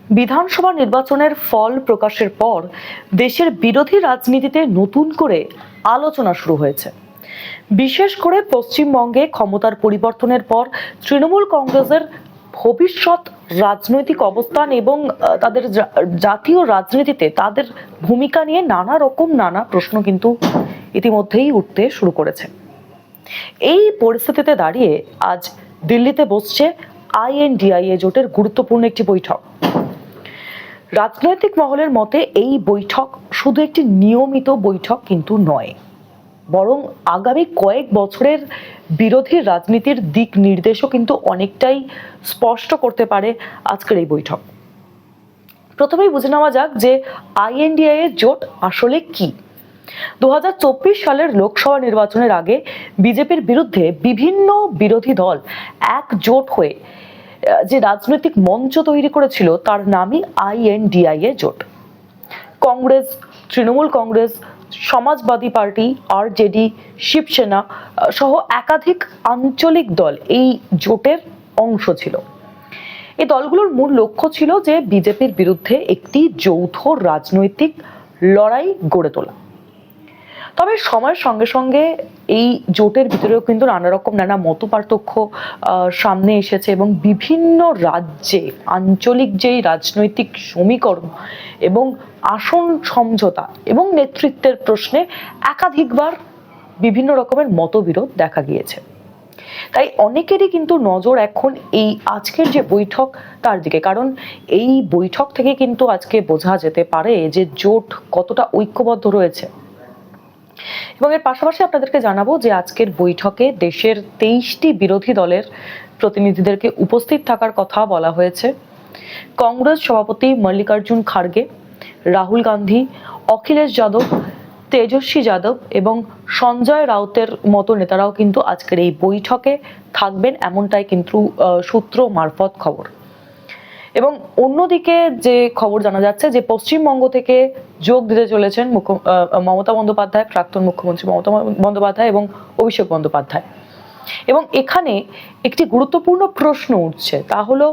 বিধানসভা নির্বাচনের ফল প্রকাশের পর দেশের বিরোধী রাজনীতিতে নতুন করে আলোচনা শুরু হয়েছে। বিশেষ করে পশ্চিমবঙ্গে ক্ষমতার পরিবর্তনের পর তৃণমূল কংগ্রেসের ভবিষ্যৎ রাজনৈতিক অবস্থান এবং তাদের জাতীয় রাজনীতিতে তাদের ভূমিকা নিয়ে নানা প্রশ্ন কিন্তু ইতিমধ্যেই উঠতে শুরু করেছে। এই পরিস্থিতিতে দাঁড়িয়ে আজ দিল্লিতে বসছে আইএনডিআইএ জোটের গুরুত্বপূর্ণ একটি বৈঠক। রাজনৈতিক মহলের মতে এই বৈঠক শুধু একটি নিয়মিত বৈঠক কিন্তু নয়, বরং আগামী কয়েক বছরের বিরোধী রাজনীতির দিক নির্দেশও কিন্তু অনেকটাই স্পষ্ট করতে পারে আজকের এই বৈঠক। প্রথমেই বুঝে নেওয়া যাক যে আইএনডিআইএ জোট আসলে কি। 2024 সালের লোকসভা নির্বাচনের আগে বিজেপির বিরুদ্ধে বিভিন্ন বিরোধী দল একজোট হয়ে যে রাজনৈতিক মঞ্চ তৈরি করেছিল তার নামই আইএনডিআইএ জোট। কংগ্রেস, তৃণমূল কংগ্রেস, সমাজবাদী পার্টি, আরজেডি, শিবসেনা সহ একাধিক আঞ্চলিক দল এই জোটের অংশ ছিল। এই দলগুলোর মূল লক্ষ্য ছিল যে বিজেপির বিরুদ্ধে একটি যৌথ রাজনৈতিক লড়াই গড়ে তোলা। তবে সময়ের সঙ্গে সঙ্গে এই জোটের ভিতরেও কিন্তু নানা মত পার্থক্য সামনে এসেছে এবং বিভিন্ন রাজ্যে আঞ্চলিক যেই রাজনৈতিক সমীকরণ এবং আসন সমঝোতা এবং নেতৃত্বের প্রশ্নে একাধিকবার বিভিন্ন রকমের মতবিরোধ দেখা গিয়েছে। তাই অনেকেরই কিন্তু নজর এখন এই আজকের যে বৈঠক তার দিকে, কারণ এই বৈঠক থেকে কিন্তু আজকে বোঝা যেতে পারে যে জোট কতটা ঐক্যবদ্ধ রয়েছে। এবং এর পাশাপাশি আপনাদেরকে জানাবো যে আজকের বৈঠকে দেশের 23টি বিরোধী দলের প্রতিনিধিদেরকে উপস্থিত থাকার কথা বলা হয়েছে। কংগ্রেস সভাপতি মল্লিকার্জুন খাড়গে, রাহুল গান্ধী, অখিলেশ যাদব, তেজস্বী যাদব এবং সঞ্জয় রাউতের মতো নেতারাও কিন্তু আজকের এই বৈঠকে থাকবেন, এমনটাই কিন্তু সূত্র মারফত খবর। এবং অন্যদিকে যে খবর জানা যাচ্ছে যে পশ্চিমবঙ্গ থেকে যোগ দিতে চলেছেন মমতা বন্দ্যোপাধ্যায়, প্রাক্তন মুখ্যমন্ত্রী মমতা বন্দ্যোপাধ্যায় এবং অভিষেক বন্দ্যোপাধ্যায়। এবং এখানে একটি গুরুত্বপূর্ণ প্রশ্ন উঠছে, তা হলো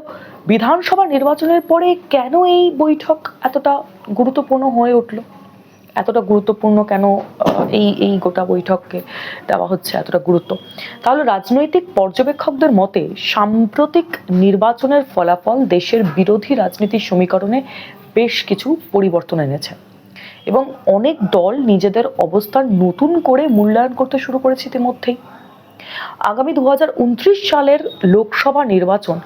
বিধানসভা নির্বাচনের পরে কেন এই বৈঠক এতটা গুরুত্বপূর্ণ হয়ে উঠলো, এতটা গুরুত্বপূর্ণ কেন এই গোটা বৈঠককে দেওয়া হচ্ছে এতটা গুরুত্ব। তাহলে রাজনৈতিক পর্যবেক্ষকদের মতে সাম্প্রতিক নির্বাচনের ফলাফল দেশের বিরোধী রাজনীতির সমীকরণে বেশ কিছু পরিবর্তন এনেছে এবং অনেক দল নিজেদের অবস্থান নতুন করে মূল্যায়ন করতে শুরু করেছে ইতিমধ্যেই। আগামী 2029 সালের লোকসভা নির্বাচন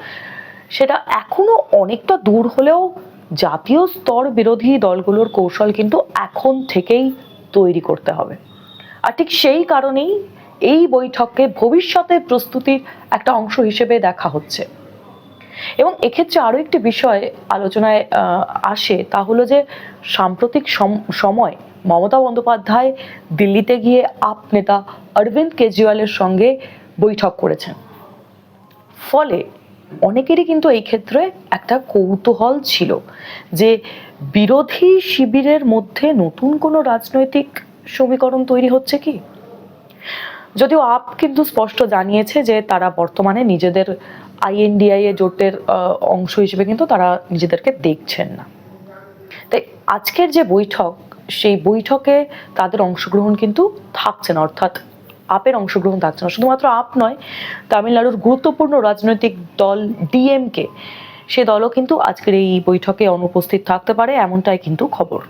সেটা এখনো অনেকটা দূর হলেও জাতীয় স্তর বিরোধী দলগুলোর কৌশল কিন্তু এখন থেকেই তৈরি করতে হবে। আর ঠিক সেই কারণেই এই বৈঠককে ভবিষ্যতের প্রস্তুতির একটা অংশ হিসেবে দেখা হচ্ছে। এবং এক্ষেত্রে আরো একটি বিষয় আলোচনায় আসে, তা হলো যে সাম্প্রতিক সময় মমতা বন্দ্যোপাধ্যায় দিল্লিতে গিয়ে আপ নেতা অরবিন্দ কেজরিওয়ালের সঙ্গে বৈঠক করেছেন। ফলে অনেকেরই কিন্তু এই ক্ষেত্রে একটা কৌতূহল ছিল যে বিরোধী শিবিরের মধ্যে নতুন কোনো রাজনৈতিক সমীকরণ তৈরি হচ্ছে কি। যদিও আপ কিন্তু স্পষ্ট জানিয়েছে যে তারা বর্তমানে নিজেদের আইএনডিআইএ জোটের অংশ হিসেবে কিন্তু তারা নিজেদেরকে দেখছেন না। তাই আজকের যে বৈঠক সেই বৈঠকে তাদের অংশগ্রহণ কিন্তু থাকছে না, অর্থাৎ আপের অংশগ্রহণ থাকছে না। শুধুমাত্র আপ নয়, তামিলনাড়ুর গুরুত্বপূর্ণ রাজনৈতিক দল ডিএমকে সে দলও কিন্তু আজকের এই বৈঠকে অনুপস্থিত থাকতে পারে, এমনটাই কিন্তু খবর।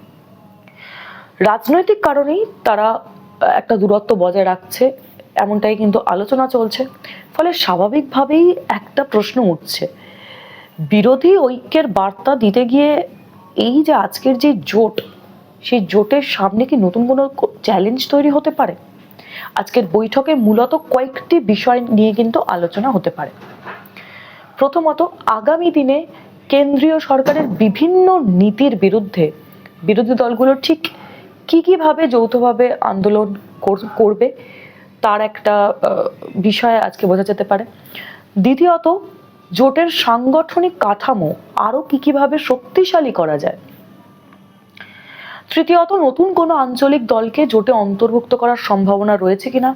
রাজনৈতিক কারণেই তারা একটা দূরত্ব বজায় রাখছে, এমনটাই কিন্তু আলোচনা চলছে। ফলে স্বাভাবিকভাবেই একটা প্রশ্ন উঠছে, বিরোধী ঐক্যের বার্তা দিতে গিয়ে এই যে আজকের যে জোট, সেই জোটের সামনে কি নতুন কোনো চ্যালেঞ্জ তৈরি হতে পারে? আজকের বৈঠকে মূলত কয়েকটি বিষয় নিয়ে কিন্তু আলোচনা হতে পারে। প্রথমত, আগামী দিনে কেন্দ্রীয় সরকারের বিভিন্ন নীতির বিরুদ্ধে বিরোধী দলগুলো ঠিক কিভাবে যৌথভাবে আন্দোলন করবে তার একটা বিষয় আজকে বোঝা যেতে পারে। দ্বিতীয়ত, জোটের সাংগঠনিক কাঠামো আরো কিভাবে শক্তিশালী করা যায়। তৃতীয়ত, নতুন কোনো আঞ্চলিক দলকে জোটে অন্তর্ভুক্ত করার সম্ভাবনা রয়েছে কিনা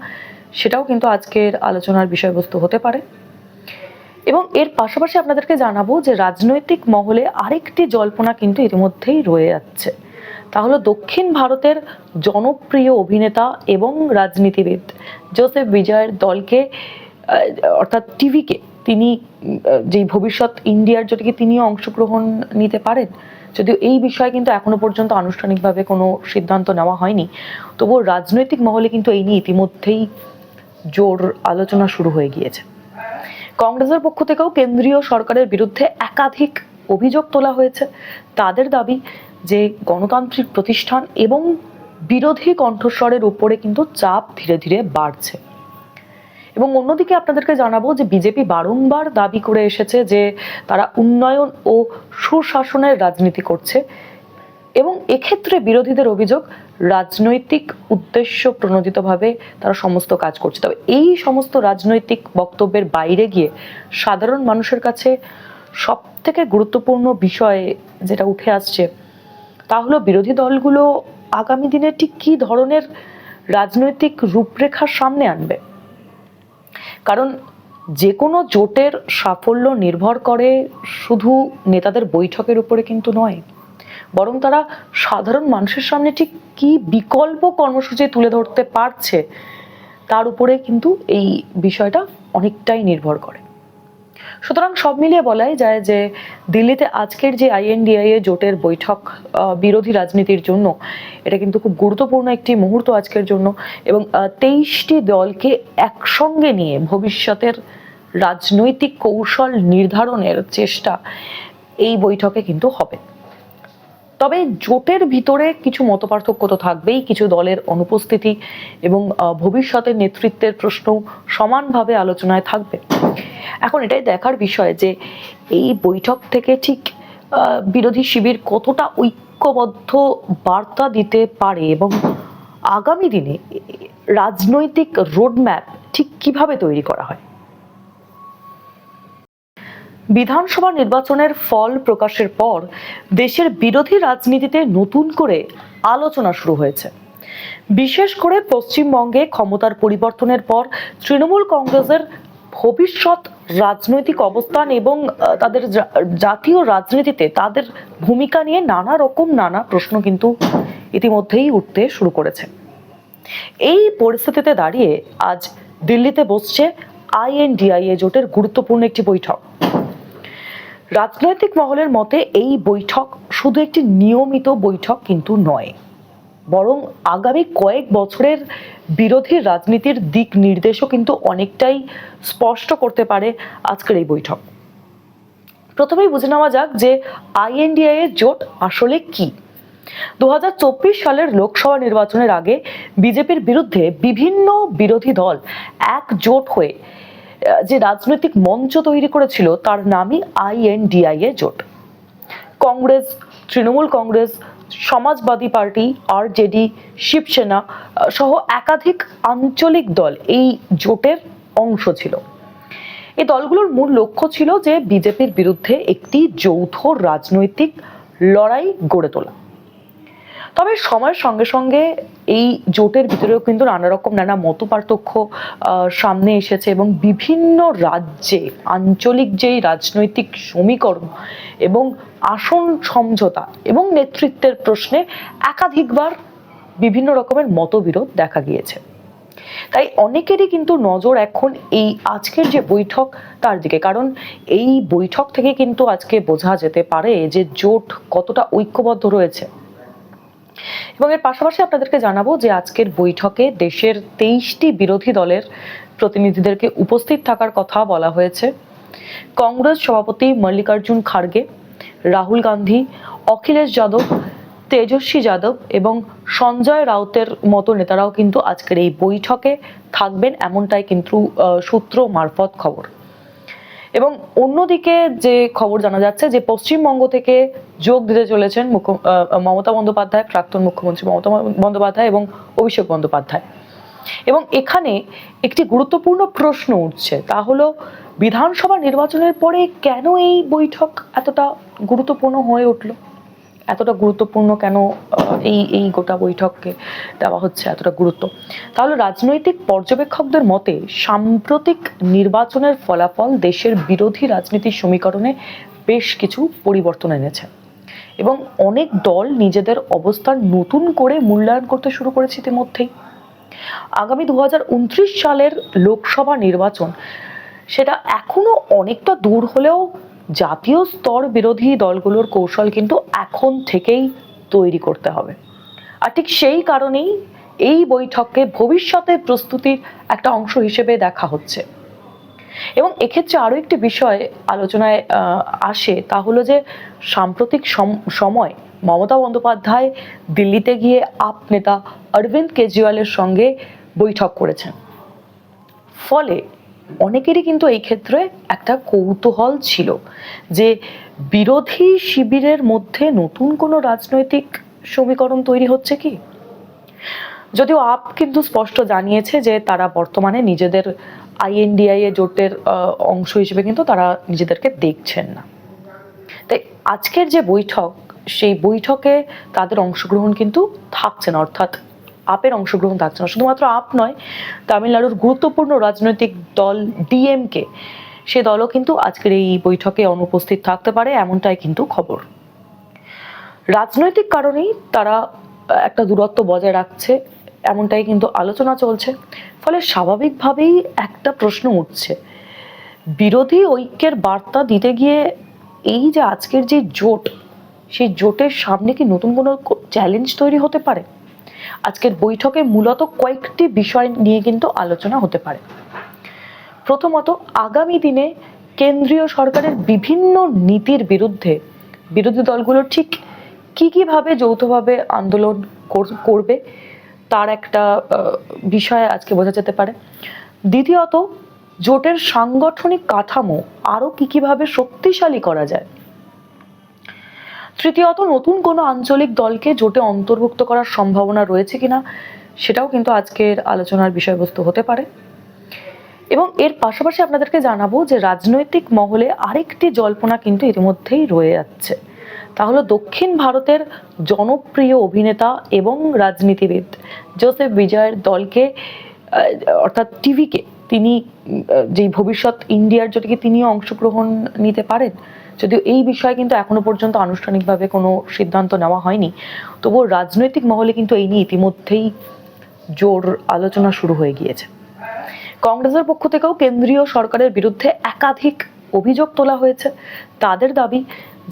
সেটাও কিন্তু আজকের আলোচনার বিষয়বস্তু হতে পারে। এবং এর পাশাপাশি আপনাদেরকে জানাবো যে রাজনৈতিক মহলে আরেকটি জল্পনা কিন্তু ইতিমধ্যেই রয়ে যাচ্ছে, তা হলো দক্ষিণ ভারতের জনপ্রিয় অভিনেতা এবং রাজনীতিবিদ জোসেফ বিজয়ের দলকে অর্থাৎ টিভিকে তিনি যেই ভবিষ্যৎ ইন্ডিয়ার জোটে তিনিও অংশগ্রহণ নিতে পারেন। যদিও এই বিষয়ে কিন্তু এখনো পর্যন্ত আনুষ্ঠানিকভাবে কোনো সিদ্ধান্ত নেওয়া হয়নি, তবুও রাজনৈতিক মহলে কিন্তু এই নিয়ে ইতিমধ্যেই জোর আলোচনা শুরু হয়ে গিয়েছে। কংগ্রেসের পক্ষ থেকেও কেন্দ্রীয় সরকারের বিরুদ্ধে একাধিক অভিযোগ তোলা হয়েছে। তাদের দাবি যে গণতান্ত্রিক প্রতিষ্ঠান এবং বিরোধী কণ্ঠস্বরের উপরে কিন্তু চাপ ধীরে ধীরে বাড়ছে। এবং অন্যদিকে আপনাদেরকে জানাবো যে বিজেপি বারংবার দাবি করে এসেছে যে তারা উন্নয়ন ও সুশাসনের রাজনীতি করছে, এবং এক্ষেত্রে বিরোধীদের অভিযোগ রাজনৈতিক উদ্দেশ্য প্রণোদিতভাবে তারা সমস্ত কাজ করছে। তবে এই সমস্ত রাজনৈতিক বক্তব্যের বাইরে গিয়ে সাধারণ মানুষের কাছে সব থেকে গুরুত্বপূর্ণ বিষয় যেটা উঠে আসছে তা হলো বিরোধী দলগুলো আগামী দিনে ঠিক কী ধরনের রাজনৈতিক রূপরেখার সামনে আনবে। কারণ যে কোনো জোটের সাফল্য নির্ভর করে শুধু নেতাদের বৈঠকের উপরে কিন্তু নয়, বরং তারা সাধারণ মানুষের সামনে ঠিক কি বিকল্প কর্মসূচি তুলে ধরতে পারছে তার উপরে কিন্তু এই বিষয়টা অনেকটাই নির্ভর করে। সুতরাং সব মিলিয়ে বলাই যায় যে দিল্লিতে আজকের যে আইএনডিআইএ জোটের বৈঠক বিরোধী রাজনীতির জন্য এটা কিন্তু খুব গুরুত্বপূর্ণ একটি মুহূর্ত আজকের জন্য, এবং 23টি দলকে একসঙ্গে নিয়ে ভবিষ্যতের রাজনৈতিক কৌশল নির্ধারণের চেষ্টা এই বৈঠকে কিন্তু হবে। তবে জোটের ভিতরে কিছু মতপার্থক্য তো থাকবেই, কিছু দলের অনুপস্থিতি এবং ভবিষ্যতের নেতৃত্বের প্রশ্ন সমানভাবে আলোচনায় থাকবে। এখন এটাই দেখার বিষয় যে এই বৈঠক থেকে ঠিক বিরোধী শিবির কতটা ঐক্যবদ্ধ বার্তা দিতে পারে এবং আগামী দিনে রাজনৈতিক রোডম্যাপ ঠিক কিভাবে তৈরি করা হয়। বিধানসভা নির্বাচনের ফল প্রকাশের পর দেশের বিরোধী রাজনীতিতে নতুন করে আলোচনা শুরু হয়েছে। বিশেষ করে পশ্চিমবঙ্গে ক্ষমতার পরিবর্তনের পর তৃণমূল কংগ্রেসের ভবিষ্যৎ রাজনৈতিক অবস্থান এবং তাদের জাতীয় রাজনীতিতে তাদের ভূমিকা নিয়ে নানা প্রশ্ন কিন্তু ইতিমধ্যেই উঠতে শুরু করেছে। এই পরিস্থিতিতে দাঁড়িয়ে আজ দিল্লিতে বসছে আইএনডিআইএ জোটের গুরুত্বপূর্ণ একটি বৈঠক। রাজনৈতিক মহলের মতে এই বৈঠক শুধু একটি নিয়মিত বৈঠক কিন্তু নয়, বরং আগামী কয়েক বছরের বিরোধী রাজনীতির দিক নির্দেশও কিন্তু অনেকটাই স্পষ্ট করতে পারে আজকের এই বৈঠক। প্রথমেই বুঝে নেওয়া যাক যে আইএনডিআইএ জোট আসলে কি। 2024 সালের লোকসভা নির্বাচনের আগে বিজেপির বিরুদ্ধে বিভিন্ন বিরোধী দল একজোট হয়ে যে রাজনৈতিক মঞ্চ তৈরি করেছিল তার নামই আইএনডিআইএ জোট। কংগ্রেস, তৃণমূল কংগ্রেস, সমাজবাদী পার্টি, আরজেডি, শিবসেনা সহ একাধিক আঞ্চলিক দল এই জোটের অংশ ছিল। এই দলগুলোর মূল লক্ষ্য ছিল যে বিজেপির বিরুদ্ধে একটি যৌথ রাজনৈতিক লড়াই গড়ে তোলা। তবে সময়ের সঙ্গে সঙ্গে এই জোটের ভিতরেও কিন্তু নানা মতপার্থক্য সামনে এসেছে এবং বিভিন্ন রাজ্যে আঞ্চলিক যেই রাজনৈতিক সমীকরণ এবং আসন সমঝোতা এবং নেতৃত্বের প্রশ্নে একাধিকবার বিভিন্ন রকমের মতবিরোধ দেখা গিয়েছে। তাই অনেকেরই কিন্তু নজর এখন এই আজকের যে বৈঠক তার দিকে, কারণ এই বৈঠক থেকে কিন্তু আজকে বোঝা যেতে পারে যে জোট কতটা ঐক্যবদ্ধ রয়েছে। এবং এর পাশাপাশি আপনাদেরকে জানাবো যে আজকের বৈঠকে দেশের 23টি বিরোধী দলের প্রতিনিধিদেরকে উপস্থিত থাকার কথা বলা হয়েছে। কংগ্রেস সভাপতি মল্লিকার্জুন খাড়গে, রাহুল গান্ধী, অখিলেশ যাদব, তেজস্বী যাদব এবং সঞ্জয় রাউতের মতো নেতারাও কিন্তু আজকের এই বৈঠকে থাকবেন, এমনটাই কিন্তু সূত্র মারফত খবর। এবং অন্যদিকে যে খবর জানা যাচ্ছে যে পশ্চিমবঙ্গ থেকে যোগ দিতে চলেছেন মমতা বন্দ্যোপাধ্যায়, প্রাক্তন মুখ্যমন্ত্রী মমতা বন্দ্যোপাধ্যায় এবং অভিষেক বন্দ্যোপাধ্যায়। এবং এখানে একটি গুরুত্বপূর্ণ প্রশ্ন উঠছে, তা হলো বিধানসভা নির্বাচনের পরে কেন এই বৈঠক এতটা গুরুত্বপূর্ণ হয়ে উঠল। এতটা গুরুত্বপূর্ণ কেন এই গোটা বৈঠককে দেওয়া হচ্ছে এতটা গুরুত্ব? তাহলে রাজনৈতিক পর্যবেক্ষকদের মতে সাম্প্রতিক নির্বাচনের ফলাফল দেশের বিরোধী রাজনীতির সমীকরণে বেশ কিছু পরিবর্তন এনেছে এবং অনেক দল নিজেদের অবস্থান নতুন করে মূল্যায়ন করতে শুরু করেছে ইতিমধ্যেই। আগামী 2029 সালের লোকসভা নির্বাচন সেটা এখনো অনেকটা দূর হলেও জাতীয় স্তর বিরোধী দলগুলোর কৌশল কিন্তু এখন থেকেই তৈরি করতে হবে। আর ঠিক সেই কারণেই এই বৈঠককে ভবিষ্যতের প্রস্তুতির একটা অংশ হিসেবে দেখা হচ্ছে। এবং এক্ষেত্রে আরো একটি বিষয় আলোচনায় আসে, তা হলো যে সাম্প্রতিক সময় মমতা বন্দ্যোপাধ্যায় দিল্লিতে গিয়ে আপ নেতা অরবিন্দ কেজরিওয়ালের সঙ্গে বৈঠক করেছেন। ফলে অনেকেরই কিন্তু এই ক্ষেত্রে একটা কৌতূহল ছিল যে বিরোধী শিবিরের মধ্যে নতুন কোনো রাজনৈতিক সমীকরণ তৈরি হচ্ছে কি। যদিও আপ কিন্তু স্পষ্ট জানিয়েছে যে তারা বর্তমানে নিজেদের আইএনডিআইএ জোটের অংশ হিসেবে কিন্তু তারা নিজেদেরকে দেখছেন না। তাই আজকের যে বৈঠক, সেই বৈঠকে তাদের অংশগ্রহণ কিন্তু থাকছে না, অর্থাৎ আপের অংশগ্রহণ থাকছে না। শুধুমাত্র আপ নয়, তামিলনাড়ুর গুরুত্বপূর্ণ রাজনৈতিক দল ডিএমকে, সে দলও কিন্তু আজকের এই বৈঠকে অনুপস্থিত থাকতে পারে, এমনটাই কিন্তু খবর। রাজনৈতিক কারণেই তারা একটা দূরত্ব বজায় রাখছে, এমনটাই কিন্তু আলোচনা চলছে। ফলে স্বাভাবিকভাবেই একটা প্রশ্ন উঠছে, বিরোধী ঐক্যের বার্তা দিতে গিয়ে এই যে আজকের যে জোট, সেই জোটের সামনে কি নতুন কোনো চ্যালেঞ্জ তৈরি হতে পারে? আজকের বৈঠকে মূলত কয়েকটি বিষয় নিয়ে কিন্তু আলোচনা হতে পারে। প্রথমত, আগামী দিনে কেন্দ্রীয় সরকারের বিভিন্ন নীতির বিরুদ্ধে বিরোধী দলগুলো ঠিক কিভাবে যৌথভাবে আন্দোলন করবে তার একটা বিষয় আজকে বোঝা যেতে পারে। দ্বিতীয়ত, জোটের সাংগঠনিক কাঠামো আরো কিভাবে শক্তিশালী করা যায়। তৃতীয়ত, নতুন কোনো আঞ্চলিক দলকে জোটে অন্তর্ভুক্ত করার সম্ভাবনা রয়েছে কিনা সেটাও কিন্তু আজকের আলোচনার বিষয়বস্তু হতে পারে। এবং এর পাশাপাশি আপনাদেরকে জানাবো যে রাজনৈতিক মহলে আরেকটি জল্পনা কিন্তু ইতিমধ্যেই রয়ে যাচ্ছে, তাহলে দক্ষিণ ভারতের জনপ্রিয় অভিনেতা এবং রাজনীতিবিদ জোসেফ বিজয়ের দলকে অর্থাৎ টিভিকে তিনি যে ভবিষ্যৎ ইন্ডিয়ার জোটে তিনিও অংশগ্রহণ নিতে পারেন। যদিও এই বিষয়ে কিন্তু এখনো পর্যন্ত আনুষ্ঠানিকভাবে কোনো সিদ্ধান্ত নেওয়া হয়নি, তবুও রাজনৈতিক মহলে কিন্তু এই নিয়ে ইতিমধ্যেই জোর আলোচনা শুরু হয়ে গিয়েছে। কংগ্রেসের পক্ষ থেকেও কেন্দ্রীয় সরকারের বিরুদ্ধে একাধিক অভিযোগ তোলা হয়েছে। তাদের দাবি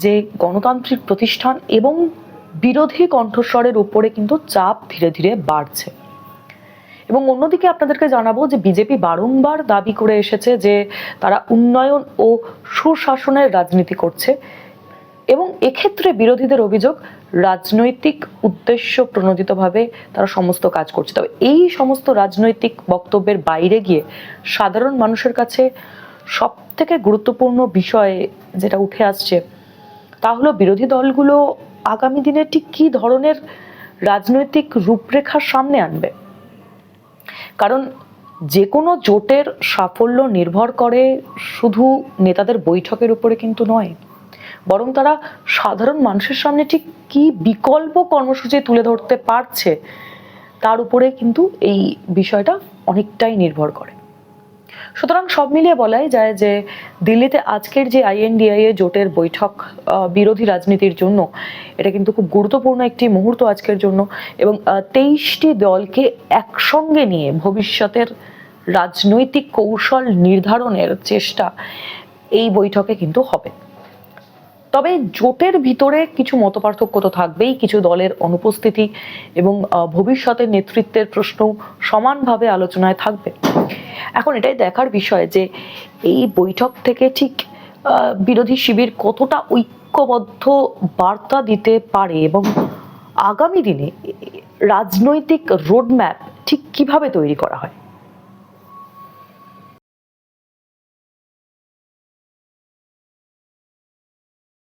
যে গণতান্ত্রিক প্রতিষ্ঠান এবং বিরোধী কণ্ঠস্বরের উপরে কিন্তু চাপ ধীরে ধীরে বাড়ছে। এবং অন্যদিকে আপনাদেরকে জানাবো যে বিজেপি বারংবার দাবি করে এসেছে যে তারা উন্নয়ন ও সুশাসনের রাজনীতি করছে এবং এক্ষেত্রে বিরোধীদের অভিযোগ রাজনৈতিক উদ্দেশ্য প্রণোদিতভাবে তারা সমস্ত কাজ করছে। তবে এই সমস্ত রাজনৈতিক বক্তব্যের বাইরে গিয়ে সাধারণ মানুষের কাছে সব থেকে গুরুত্বপূর্ণ বিষয় যেটা উঠে আসছে তা হলো বিরোধী দলগুলো আগামী দিনে ঠিক কি ধরনের রাজনৈতিক রূপরেখার সামনে আনবে। কারণ যে কোনো জোটের সাফল্য নির্ভর করে শুধু নেতাদের বৈঠকের উপরে কিন্তু নয়, বরং তারা সাধারণ মানুষের সামনে ঠিক কি বিকল্প কর্মসূচি তুলে ধরতে পারছে তার উপরে কিন্তু এই বিষয়টা অনেকটাই নির্ভর করে। সুতরাং সব মিলিয়ে বলাই যায় যে দিল্লিতে আজকের যে আইএনডিআইএ জোটের বৈঠক বিরোধী রাজনীতির জন্য এটা কিন্তু খুব গুরুত্বপূর্ণ একটি মুহূর্ত আজকের জন্য, এবং 23টি দলকে একসঙ্গে নিয়ে ভবিষ্যতের রাজনৈতিক কৌশল নির্ধারণের চেষ্টা এই বৈঠকে কিন্তু হবে। তবে জোটের ভিতরে কিছু মতপার্থক্য তো থাকবেই, কিছু দলের অনুপস্থিতি এবং ভবিষ্যতের নেতৃত্বের প্রশ্ন সমানভাবে আলোচনায় থাকবে। এখন এটাই দেখার বিষয় যে এই বৈঠক থেকে ঠিক বিরোধী শিবির কতটা ঐক্যবদ্ধ বার্তা দিতে পারে এবং আগামী দিনে রাজনৈতিক রোডম্যাপ ঠিক কিভাবে তৈরি করা হয়।